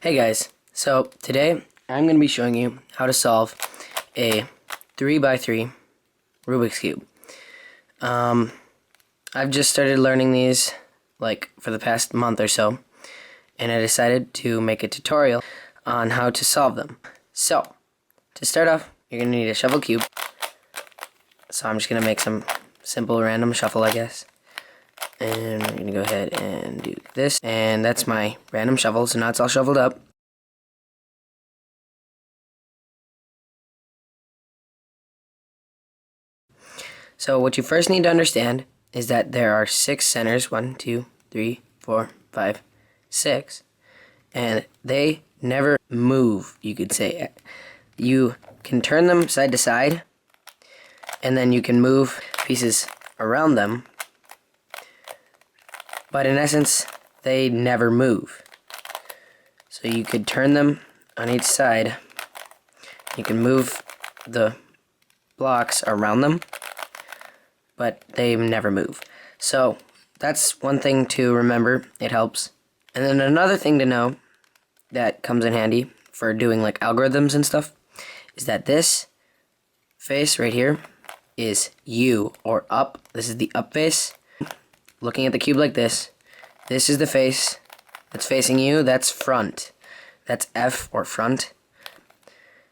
Hey guys, so today I'm going to be showing you how to solve a 3x3 Rubik's Cube. I've just started learning these like for the past month or so, and I decided to make a tutorial on how to solve them. So, to start off, you're going to need a shuffle cube. So I'm just going to make some simple random shuffle, I guess. And we're going to go ahead and do this. And that's my random shuffle, so now it's all shuffled up. So what you first need to understand is that there are 6 centers. 1, 2, 3, 4, 5, 6. And they never move, you could say. You can turn them side to side, and then you can move pieces around them. But in essence, they never move. So you could turn them on each side. You can move the blocks around them, but they never move. So that's one thing to remember. It helps. And then another thing to know that comes in handy for doing like algorithms and stuff is that this face right here is U, or up. This is the up face. Looking at the cube like this, this is the face that's facing you. That's front. That's F, or front.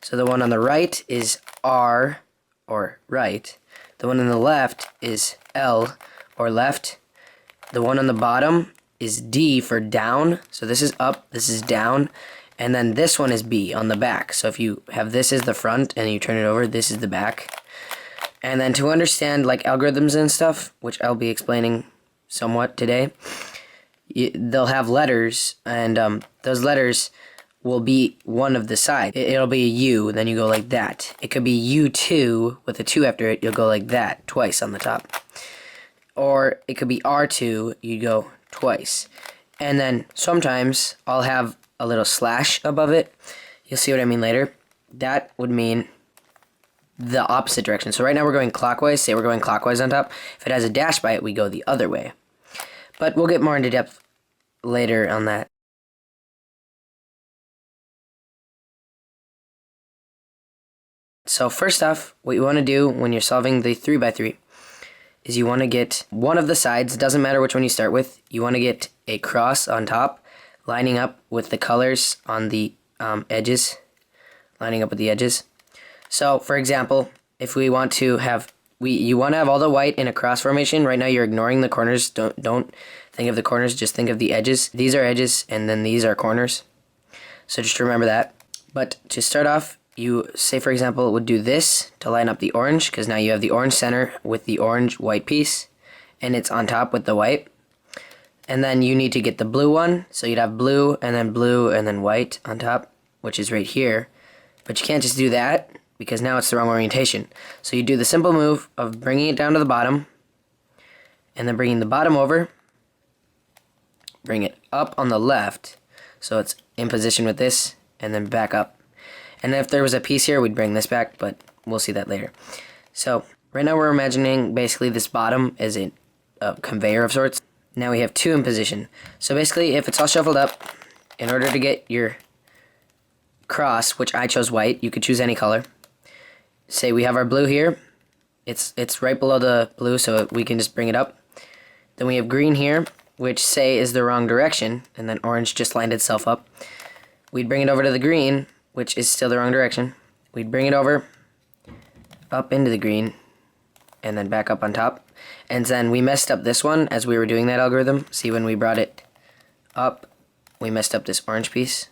So the one on the right is R, or right. The one on the left is L, or left. The one on the bottom is D, for down. So this is up, this is down. And then this one is B, on the back. So if you have this as the front and you turn it over, this is the back. And then to understand like algorithms and stuff, which I'll be explaining somewhat today, they'll have letters, and those letters will be one of the sides. It'll be a U, then you go like that. It could be U2 with a 2 after it, you'll go like that, twice on the top. Or it could be R2, you go twice. And then sometimes I'll have a little slash above it. You'll see what I mean later. That would mean the opposite direction. So right now we're going clockwise. Say we're going clockwise on top. If it has a dash by it, we go the other way. But we'll get more into depth later on that. So first off, what you want to do when you're solving the 3x3 is you want to get one of the sides. It doesn't matter which one you start with. You want to get a cross on top, lining up with the colors on the edges. Lining up with the edges. So, for example, if we want to have, you want to have all the white in a cross formation. Right now you're ignoring the corners. Don't think of the corners, just think of the edges. These are edges, and then these are corners. So just remember that. But to start off, you say, for example, would do this to line up the orange, because now you have the orange center with the orange white piece, and it's on top with the white. And then you need to get the blue one, so you'd have blue, and then white on top, which is right here. But you can't just do that, because now it's the wrong orientation. So you do the simple move of bringing it down to the bottom, and then bringing the bottom over, bring it up on the left, so it's in position with this, and then back up. And if there was a piece here, we'd bring this back, but we'll see that later. So right now we're imagining basically this bottom as a conveyor of sorts. Now we have 2 in position. So basically, if it's all shuffled up, in order to get your cross, which I chose white, you could choose any color. Say we have our blue here. It's right below the blue, so we can just bring it up. Then we have green here, which say is the wrong direction, and then orange just lined itself up. We'd bring it over to the green, which is still the wrong direction. We'd bring it over, up into the green, and then back up on top. And then we messed up this one as we were doing that algorithm. See, when we brought it up, we messed up this orange piece.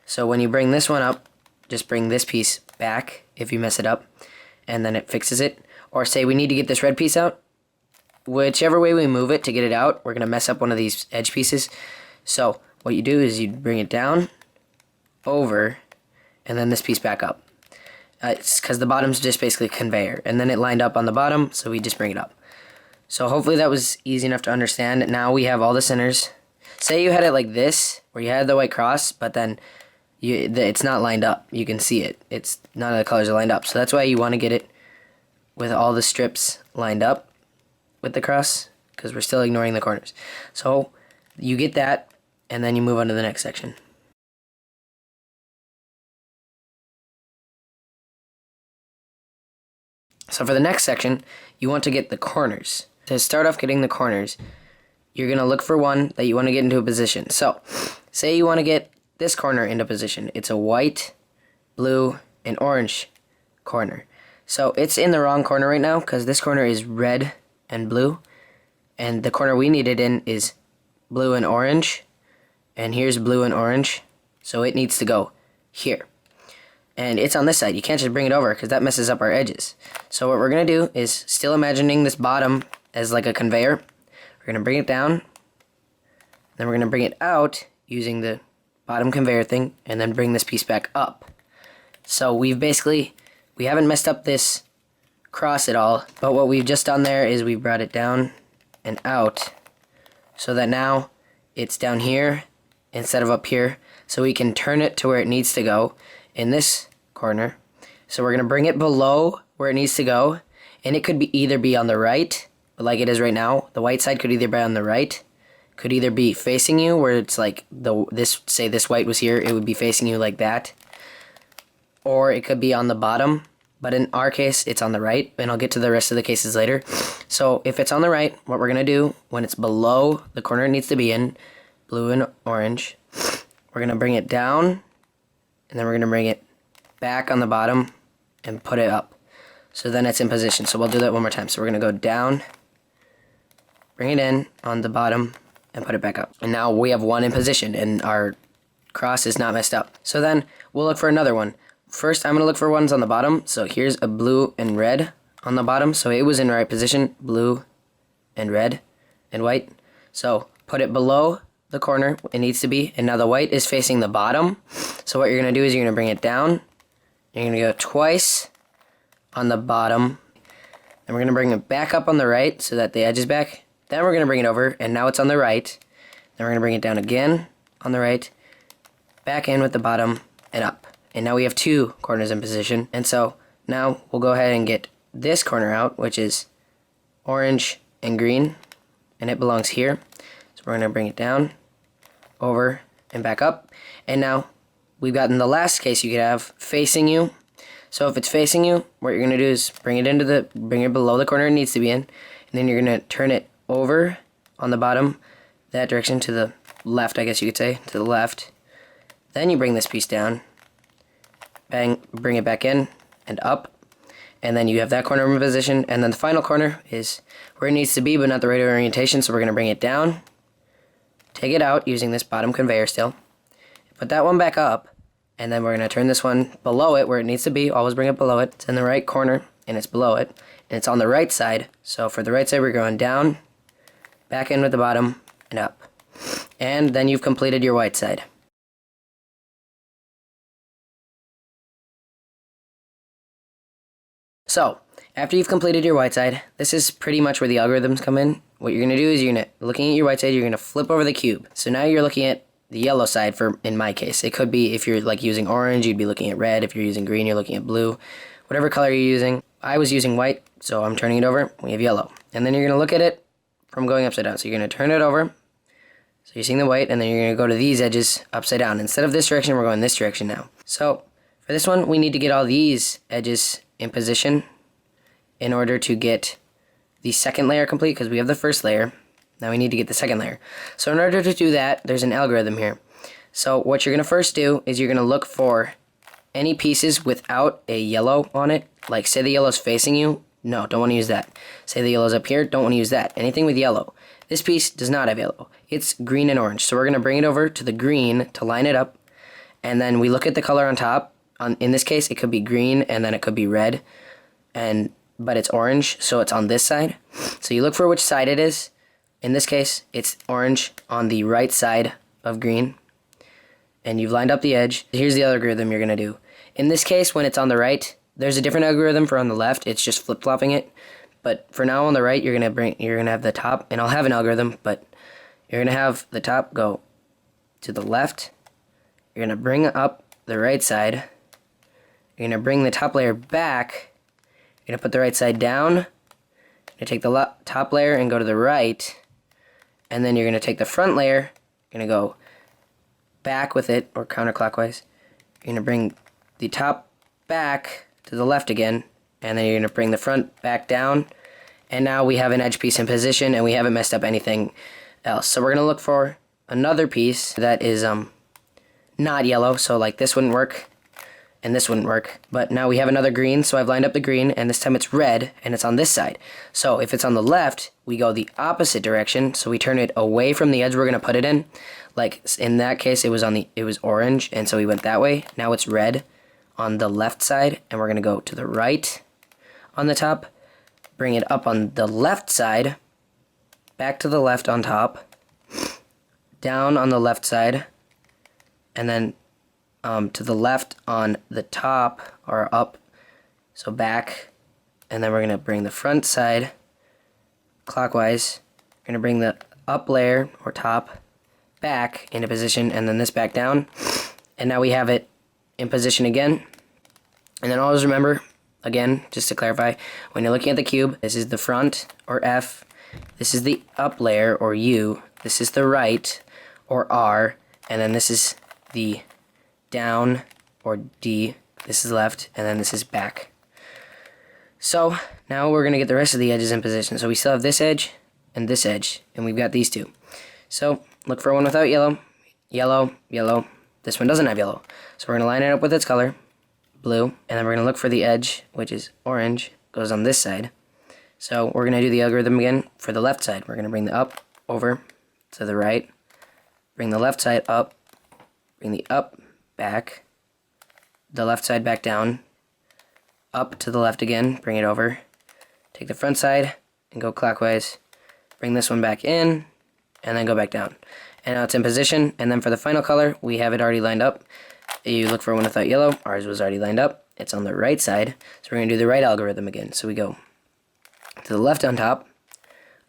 So when you bring this one up, just bring this piece back if you mess it up, and then it fixes it. Or say we need to get this red piece out. Whichever way we move it to get it out, we're going to mess up one of these edge pieces. So what you do is you bring it down, over, and then this piece back up. It's because the bottom's just basically a conveyor, and then it lined up on the bottom, so we just bring it up. So hopefully that was easy enough to understand. Now we have all the centers. Say you had it like this, where you had the white cross, but then it's not lined up. You can see it. It's none of the colors are lined up. So that's why you want to get it with all the strips lined up with the cross, because we're still ignoring the corners. So you get that, and then you move on to the next section. So for the next section, you want to get the corners. To start off getting the corners, you're going to look for one that you want to get into a position. So, say you want to get this corner into position. It's a white, blue, and orange corner. So it's in the wrong corner right now because this corner is red and blue. And the corner we need it in is blue and orange. And here's blue and orange. So it needs to go here. And it's on this side. You can't just bring it over because that messes up our edges. So what we're going to do is, still imagining this bottom as like a conveyor, we're going to bring it down. Then we're going to bring it out using the bottom conveyor thing, and then bring this piece back up. So we haven't messed up this cross at all, but what we've just done there is we brought it down and out so that now it's down here instead of up here, so we can turn it to where it needs to go in this corner. So we're going to bring it below where it needs to go, and it could either be on the right, like it is right now. The white side could either be on the right, could either be facing you where it's like this white was here, it would be facing you like that, or it could be on the bottom, but in our case it's on the right, and I'll get to the rest of the cases later. So if it's on the right, what we're going to do when it's below the corner it needs to be in, blue and orange, we're going to bring it down, and then we're going to bring it back on the bottom and put it up. So then it's in position. So we'll do that one more time. So we're going to go down, bring it in on the bottom, and put it back up. And now we have one in position, and our cross is not messed up. So then we'll look for another one. First, I'm going to look for ones on the bottom. So here's a blue and red on the bottom. So it was in the right position, blue and red and white. So put it below the corner it needs to be, and now the white is facing the bottom. So what you're going to do is you're going to bring it down, you're going to go twice on the bottom, and we're going to bring it back up on the right so that the edge is back. Then we're going to bring it over, and now it's on the right. Then we're going to bring it down again on the right, back in with the bottom, and up. And now we have two corners in position. And so now we'll go ahead and get this corner out, which is orange and green, and it belongs here. So we're going to bring it down, over, and back up. And now we've gotten the last case you could have facing you. So if it's facing you, what you're going to do is bring it below the corner it needs to be in, and then you're going to turn it over on the bottom, that direction to the left, I guess you could say, to the left. Then you bring this piece down, bring it back in and up, and then you have that corner in position, and then the final corner is where it needs to be but not the right orientation, so we're going to bring it down, take it out using this bottom conveyor still, put that one back up, and then we're going to turn this one below it where it needs to be. Always bring it below it. It's in the right corner, and it's below it, and it's on the right side. So for the right side, we're going down, back in with the bottom, and up. And then you've completed your white side. So, after you've completed your white side, this is pretty much where the algorithms come in. What you're going to do is looking at your white side, you're going to flip over the cube. So now you're looking at the yellow side in my case. It could be if you're like using orange, you'd be looking at red. If you're using green, you're looking at blue. Whatever color you're using. I was using white, so I'm turning it over. We have yellow. And then you're going to look at it from going upside down. So you're going to turn it over. So you're seeing the white, and then you're going to go to these edges upside down. Instead of this direction, we're going this direction now. So for this one, we need to get all these edges in position in order to get the second layer complete, because we have the first layer. Now we need to get the second layer. So in order to do that, there's an algorithm here. So what you're going to first do is you're going to look for any pieces without a yellow on it. Like say the yellow's facing you. No, don't want to use that. Say the yellow's up here. Don't want to use that. Anything with yellow. This piece does not have yellow. It's green and orange. So we're going to bring it over to the green to line it up. And then we look at the color on top. In this case, it could be green and then it could be red. But it's orange, so it's on this side. So you look for which side it is. In this case, it's orange on the right side of green. And you've lined up the edge. Here's the algorithm you're going to do. In this case, when it's on the right, there's a different algorithm for on the left. It's just flip-flopping it. But for now on the right, you're going to have the top, and I'll have an algorithm, but you're going to have the top go to the left. You're going to bring up the right side. You're going to bring the top layer back. You're going to put the right side down. You're going to take the top layer and go to the right. And then you're going to take the front layer. You're going to go back with it, or counterclockwise. You're going to bring the top back to the left again. and then you're going to bring the front back down, and now we have an edge piece in position and we haven't messed up anything else. So we're going to look for another piece that is not yellow, so like this wouldn't work and this wouldn't work, but now we have another green, so I've lined up the green, and this time it's red and it's on this side. So if it's on the left, we go the opposite direction, so we turn it away from the edge we're going to put it in. Like in that case it was orange, and so we went that way. Now it's red on the left side, and we're going to go to the right on the top, bring it up on the left side, back to the left on top, down on the left side, and then to the left on the top, or up, so back, and then we're going to bring the front side clockwise. We're going to bring the up layer, or top, back into position, and then this back down, and now we have it in position again. And then always remember, again, just to clarify, when you're looking at the cube, this is the front, or F, this is the up layer, or U, this is the right, or R, and then this is the down, or D, this is left, and then this is back. So now we're going to get the rest of the edges in position. So we still have this edge, and we've got these two. So look for one without yellow, yellow, yellow. This one doesn't have yellow. So we're going to line it up with its color, blue, and then we're going to look for the edge, which is orange, goes on this side. So we're going to do the algorithm again for the left side. We're going to bring the up over to the right, bring the left side up, bring the up back, the left side back down, up to the left again, bring it over, take the front side and go clockwise, bring this one back in, and then go back down. And now it's in position, and then for the final color, we have it already lined up. You look for one without yellow, ours was already lined up, it's on the right side, so we're going to do the right algorithm again. So we go to the left on top,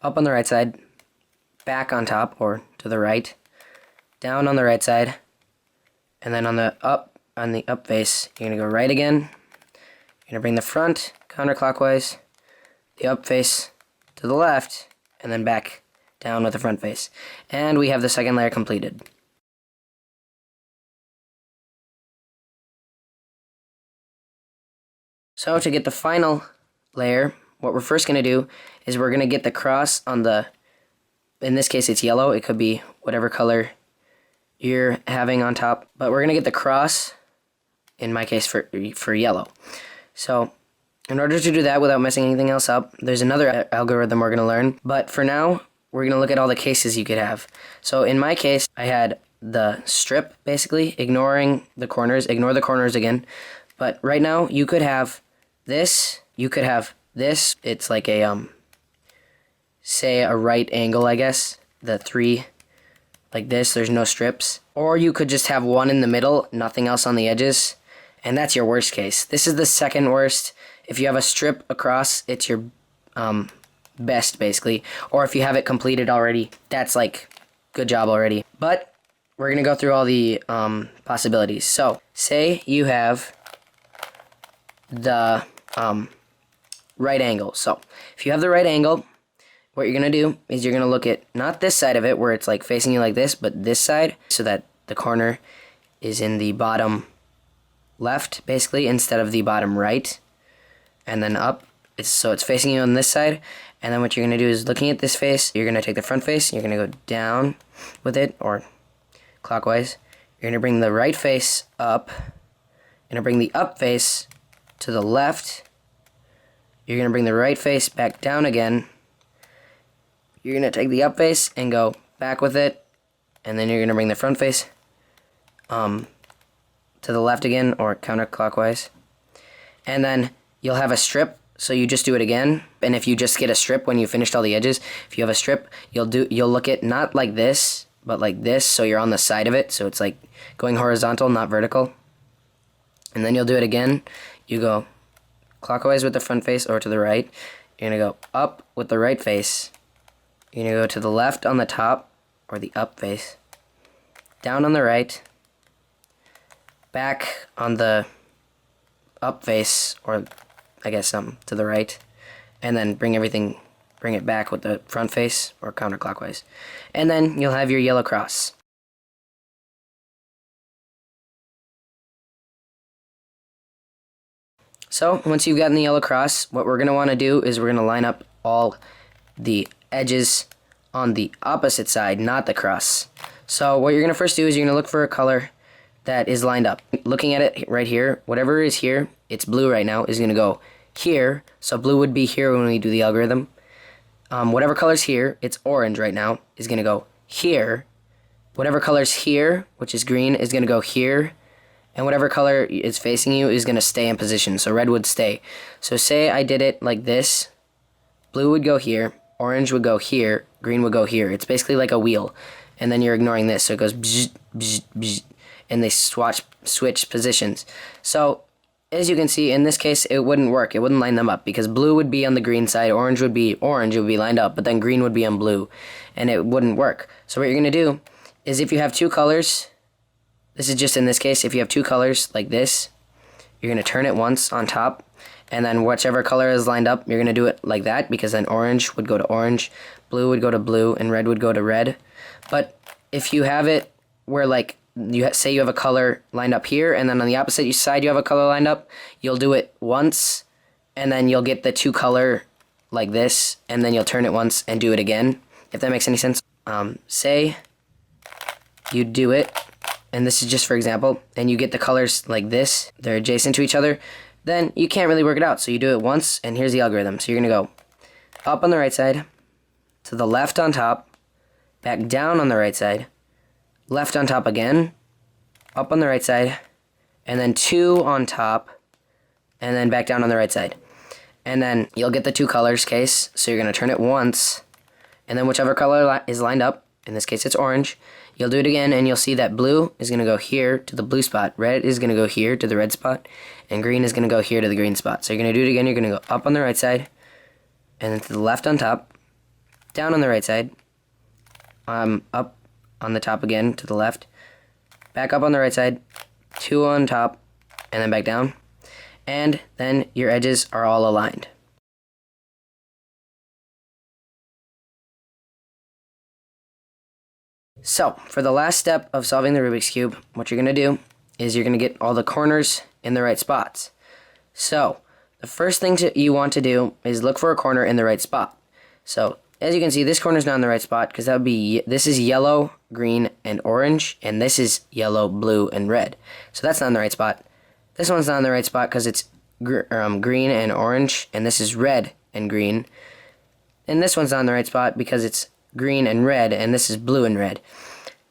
up on the right side, back on top, or to the right, down on the right side, and then on the up face, you're going to go right again. You're going to bring the front counterclockwise, the up face to the left, and then back down with the front face. And we have the second layer completed. So to get the final layer, what we're first going to do is we're going to get the cross on the, in this case it's yellow, it could be whatever color you're having on top, but we're going to get the cross, in my case for yellow. So in order to do that without messing anything else up, there's another algorithm we're going to learn, but for now we're going to look at all the cases you could have. So in my case, I had the strip, basically, ignoring the corners, ignore the corners again, but right now you could have this, you could have this, it's like a, say a right angle, I guess, the three, like this, there's no strips. Or you could just have one in the middle, nothing else on the edges, and that's your worst case. This is the second worst. If you have a strip across, it's your best, basically. Or if you have it completed already, that's like, good job already. But we're going to go through all the possibilities. So, say you have the right angle. So, if you have the right angle, what you're going to do is you're going to look at not this side of it where it's like facing you like this, but this side, so that the corner is in the bottom left, basically, instead of the bottom right. And then up, so it's facing you on this side. And then what you're going to do is, looking at this face, you're going to take the front face, you're going to go down with it, or clockwise. You're going to bring the right face up. You're going to bring the up face to the left. You're going to bring the right face back down again. You're going to take the up face and go back with it, and then you're going to bring the front face to the left again, or counterclockwise. And then you'll have a strip, so you just do it again. And if you just get a strip when you finished all the edges, if you have a strip, you'll look at not like this, but like this, so you're on the side of it, so it's like going horizontal, not vertical. And then you'll do it again. You go clockwise with the front face, or to the right. You're going to go up with the right face. You're going to go to the left on the top, or the up face, down on the right, back on the up face, or I guess to the right, and then bring it back with the front face, or counterclockwise. And then you'll have your yellow cross. So once you've gotten the yellow cross, what we're going to want to do is we're going to line up all the edges on the opposite side, not the cross. So what you're going to first do is you're going to look for a color that is lined up. Looking at it right here, whatever is here, it's blue right now, is going to go here. So blue would be here when we do the algorithm. Whatever color's here, it's orange right now, is going to go here. Whatever color's here, which is green, is going to go here. And whatever color is facing you is going to stay in position. So red would stay. So say I did it like this. Blue would go here. Orange would go here. Green would go here. It's basically like a wheel. And then you're ignoring this. So it goes bzz, bzz, bzz, and they switch positions. So as you can see, in this case, it wouldn't work. It wouldn't line them up because blue would be on the green side. Orange would be lined up. But then green would be on blue. And it wouldn't work. So what you're going to do is if you have two colors... This is just in this case, if you have two colors like this, you're going to turn it once on top, and then whichever color is lined up, you're going to do it like that, because then orange would go to orange, blue would go to blue, and red would go to red. But if you have it where, like, say you have a color lined up here, and then on the opposite side you have a color lined up, you'll do it once, and then you'll get the two color like this, and then you'll turn it once and do it again, if that makes any sense. Say you do it, and this is just for example, and you get the colors like this, they're adjacent to each other, then you can't really work it out. So you do it once, and here's the algorithm. So you're going to go up on the right side, to the left on top, back down on the right side, left on top again, up on the right side, and then 2 on top, and then back down on the right side. And then you'll get the two colors case, so you're going to turn it once, and then whichever color is lined up, in this case it's orange, you'll do it again, and you'll see that blue is going to go here to the blue spot, red is going to go here to the red spot, and green is going to go here to the green spot. So you're going to do it again, you're going to go up on the right side, and then to the left on top, down on the right side, up on the top again to the left, back up on the right side, 2 on top, and then back down, and then your edges are all aligned. So, for the last step of solving the Rubik's Cube, what you're going to do is you're going to get all the corners in the right spots. So, the first thing you want to do is look for a corner in the right spot. So, as you can see, this corner's not in the right spot because that would be, this is yellow, green, and orange, and this is yellow, blue, and red. So that's not in the right spot. This one's not in the right spot because it's green and orange, and this is red and green. And this one's not in the right spot because it's green and red, and this is blue and red.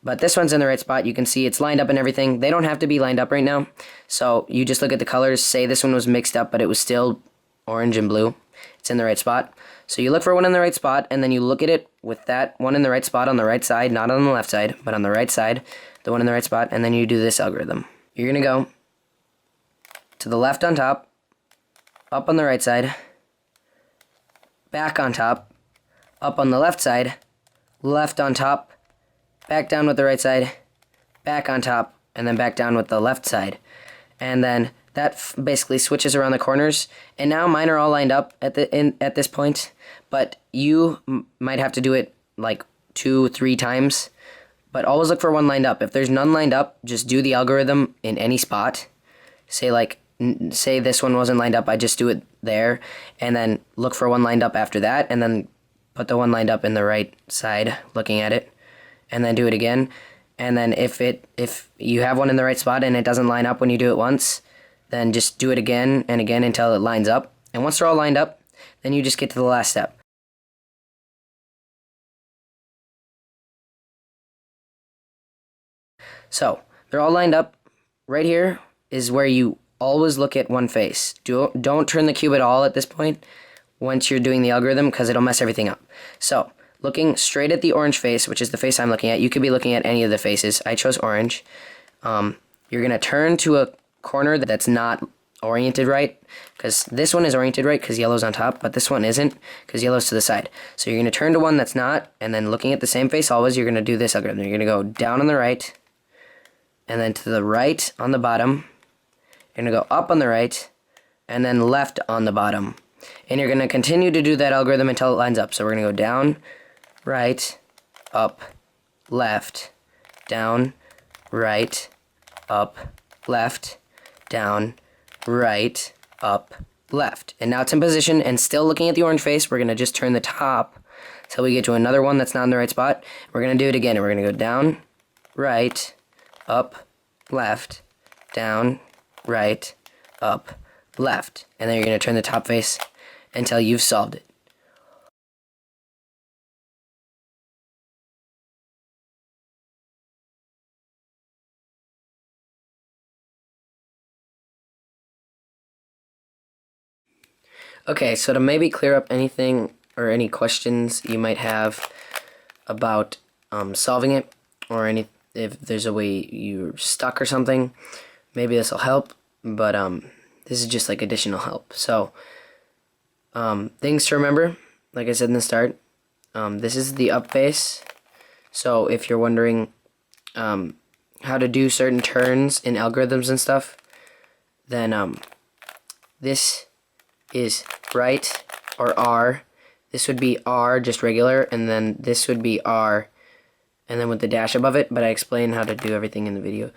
But this one's in the right spot. You can see it's lined up and everything. They don't have to be lined up right now. So you just look at the colors. Say this one was mixed up, but it was still orange and blue. It's in the right spot. So you look for one in the right spot, and then you look at it with that one in the right spot on the right side, not on the left side, but on the right side, the one in the right spot, and then you do this algorithm. You're going to go to the left on top, up on the right side, back on top, up on the left side, left on top, back down with the right side, back on top, and then back down with the left side. And then that basically switches around the corners. And now mine are all lined up at this point, but you might have to do it like 2-3 times. But always look for one lined up. If there's none lined up, just do the algorithm in any spot. Say this one wasn't lined up, I just do it there, and then look for one lined up after that, and then put the one lined up in the right side, looking at it, and then do it again. And then if you have one in the right spot and it doesn't line up when you do it once, then just do it again and again until it lines up. And once they're all lined up, then you just get to the last step. So, they're all lined up. Right here is where you always look at one face. Don't turn the cube at all at this point once you're doing the algorithm, because it'll mess everything up. So, looking straight at the orange face, which is the face I'm looking at, you could be looking at any of the faces. I chose orange. You're going to turn to a corner that's not oriented right, because this one is oriented right because yellow's on top, but this one isn't because yellow's to the side. So you're going to turn to one that's not, and then looking at the same face always, you're going to do this algorithm. You're going to go down on the right, and then to the right on the bottom. You're going to go up on the right, and then left on the bottom. And you're going to continue to do that algorithm until it lines up. So we're going to go down, right, up, left, down, right, up, left, down, right, up, left. And now it's in position, and still looking at the orange face, we're going to just turn the top till we get to another one that's not in the right spot. We're going to do it again, and we're going to go down, right, up, left, down, right, up, left. And then you're going to turn the top face until you've solved it. Okay, so to maybe clear up anything or any questions you might have about solving it, or if there's a way you're stuck or something, maybe this will help, but this is just like additional help. So things to remember, like I said in the start, this is the up face. So if you're wondering how to do certain turns in algorithms and stuff, then this is right, or R. This would be R, just regular, and then this would be R, and then with the dash above it, but I explain how to do everything in the video.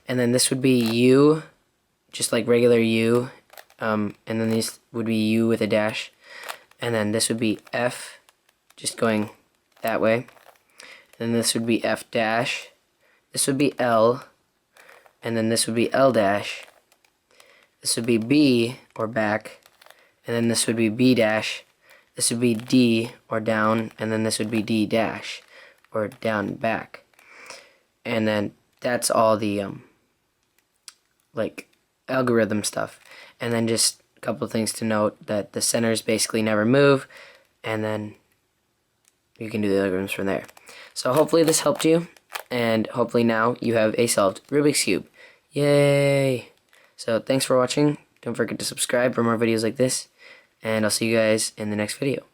And then this would be U, just like regular U, and then these would be U with a dash, and then this would be F, just going that way, and then this would be F dash, this would be L, and then this would be L dash, this would be B, or back, and then this would be B dash, this would be D, or down, and then this would be D dash, or down back. And then that's all the like algorithm stuff. And then just a couple of things to note, that the centers basically never move, and then you can do the algorithms from there. So hopefully this helped you, and hopefully now you have a solved Rubik's Cube. Yay! So thanks for watching. Don't forget to subscribe for more videos like this, and I'll see you guys in the next video.